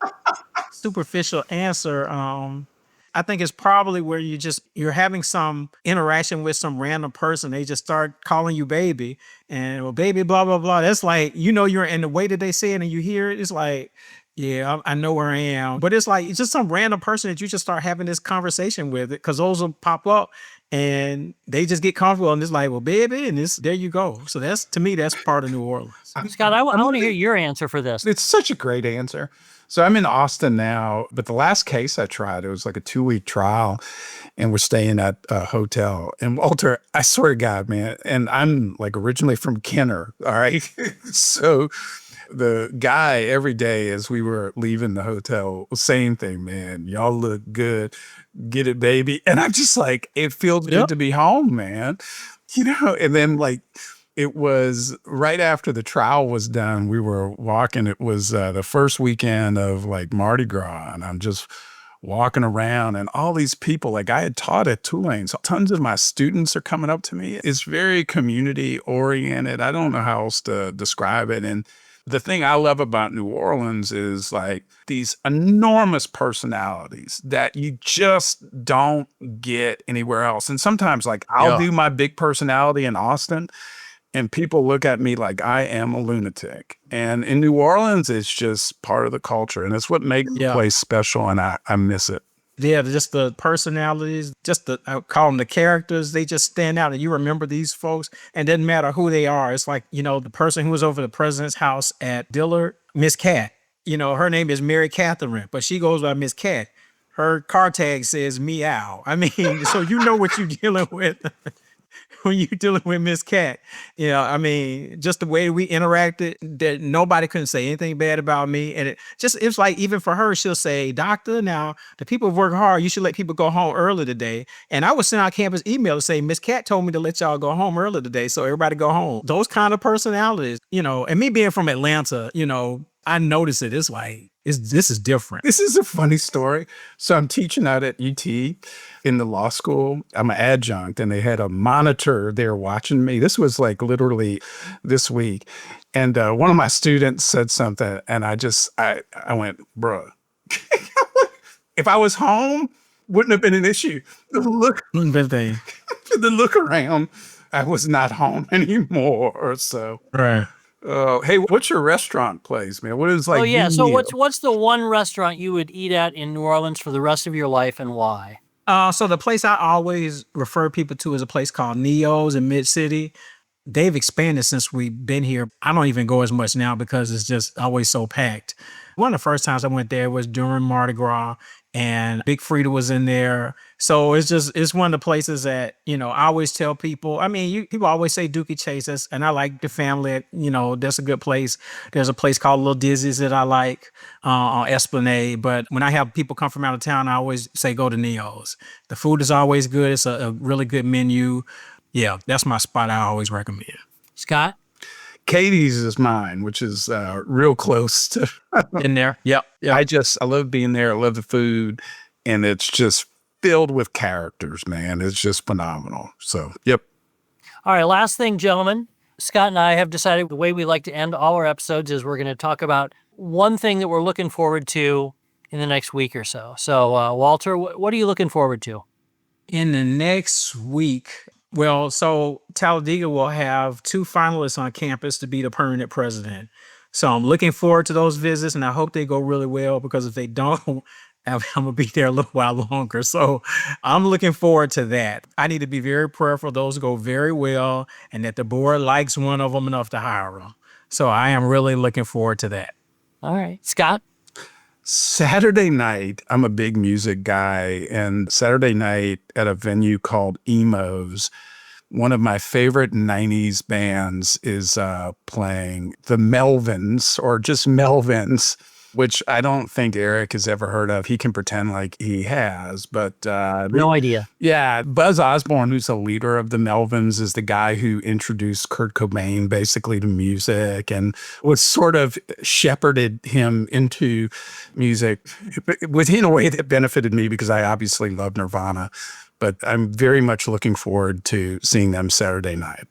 superficial answer. I think it's probably where you're having some interaction with some random person. They just start calling you baby and, well, baby, blah, blah, blah. That's like, you're in the way that they say it and you hear it. It's like, yeah, I know where I am. But it's like, it's just some random person that you just start having this conversation with, because those will pop up and they just get comfortable and it's like, well, baby, and there you go. So to me, that's part of New Orleans. Scott, I want to hear your answer for this. It's such a great answer. So I'm in Austin now, but the last case I tried, it was like a 2-week trial, and we're staying at a hotel. And Walter, I swear to God, man, and I'm like originally from Kenner, all right? So the guy every day as we were leaving the hotel, same thing, man. Y'all look good. Get it, baby. And I'm just like, it feels good Yep. to be home, man. And then like it was right after the trial was done, we were walking. It was the first weekend of like Mardi Gras, and I'm just walking around and all these people, like I had taught at Tulane, so tons of my students are coming up to me. It's very community oriented. I don't know how else to describe it. And the thing I love about New Orleans is like these enormous personalities that you just don't get anywhere else. And sometimes like I'll do my big personality in Austin and people look at me like I am a lunatic. And in New Orleans, it's just part of the culture. And it's what makes the place special. And I miss it. Yeah, just the personalities, I call them the characters. They just stand out and you remember these folks and it doesn't matter who they are. It's like, the person who was over the president's house at Dillard, Miss Cat, her name is Mary Catherine, but she goes by Miss Cat. Her car tag says meow. I mean, so you know what you're dealing with when you're dealing with Miss Cat. Just the way we interacted, that nobody couldn't say anything bad about me. And it's like, even for her, she'll say, "Doctor, now the people have worked hard. You should let people go home early today." And I would send out campus email to say, "Miss Cat told me to let y'all go home early today. So everybody go home." Those kind of personalities, and me being from Atlanta, I notice it. It's like, this is different. This is a funny story. So I'm teaching out at UT in the law school. I'm an adjunct, and they had a monitor there watching me. This was like literally this week. And one of my students said something, and I went, bruh, if I was home, wouldn't have been an issue. The look around, I was not home anymore or so. Right. Hey, what's your restaurant place, man? What is like? Oh yeah. your So meal? what's the one restaurant you would eat at in New Orleans for the rest of your life, and why? So the place I always refer people to is a place called Neo's in Mid-City. They've expanded since we've been here. I don't even go as much now because it's just always so packed. One of the first times I went there was during Mardi Gras, and Big Frida was in there. So it's one of the places that, I always tell people. I mean, people always say Dookie Chase, and I like the family. That's a good place. There's a place called Little Dizzy's that I like on Esplanade. But when I have people come from out of town, I always say go to Neo's. The food is always good. It's a really good menu. Yeah, that's my spot I always recommend. Scott? Katie's is mine, which is real close to. In there. Yep. I love being there. I love the food, and it's just filled with characters, man. It's just phenomenal. So, yep. All right, last thing, gentlemen. Scott and I have decided the way we like to end all our episodes is we're going to talk about one thing that we're looking forward to in the next week or so. So, Walter, what are you looking forward to? In the next week, so Talladega will have 2 finalists on campus to be the permanent president. So I'm looking forward to those visits, and I hope they go really well, because if they don't, I'm going to be there a little while longer. So I'm looking forward to that. I need to be very prayerful those go very well, and that the board likes one of them enough to hire them. So I am really looking forward to that. All right. Scott? Saturday night, I'm a big music guy, and Saturday night at a venue called Emo's, one of my favorite 90s bands is playing the Melvins, or just Melvins, which I don't think Eric has ever heard of. He can pretend like he has, but No idea. yeah, Buzz Osborne, who's the leader of the Melvins, is the guy who introduced Kurt Cobain basically to music and was sort of shepherded him into music within a way that benefited me, because I obviously love Nirvana. But I'm very much looking forward to seeing them Saturday night.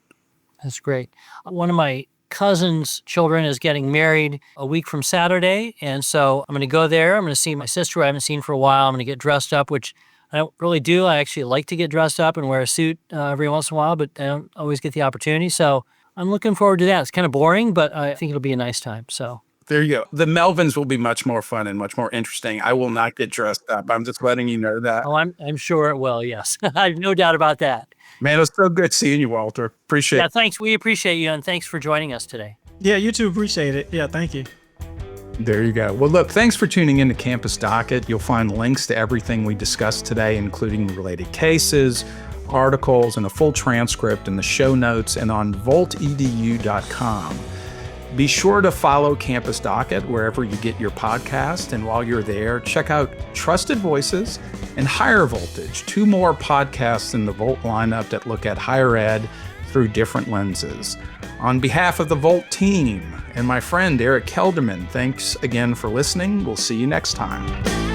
That's great. One of my cousin's children is getting married a week from Saturday. And so I'm going to go there. I'm going to see my sister who I haven't seen for a while. I'm going to get dressed up, which I don't really do. I actually like to get dressed up and wear a suit every once in a while, but I don't always get the opportunity. So I'm looking forward to that. It's kind of boring, but I think it'll be a nice time. So there you go. The Melvins will be much more fun and much more interesting. I will not get dressed up. I'm just letting you know that. Oh, I'm sure it will. Yes. I have no doubt about that. Man, it was so good seeing you, Walter. Appreciate it. Yeah, thanks. We appreciate you, and thanks for joining us today. Yeah, you too. Appreciate it. Yeah, thank you. There you go. Well, look, thanks for tuning in to Campus Docket. You'll find links to everything we discussed today, including related cases, articles, and a full transcript in the show notes and on voltedu.com. Be sure to follow Campus Docket wherever you get your podcast. And while you're there, check out Trusted Voices and Higher Voltage, 2 more podcasts in the Volt lineup that look at higher ed through different lenses. On behalf of the Volt team and my friend Eric Kelderman, thanks again for listening. We'll see you next time.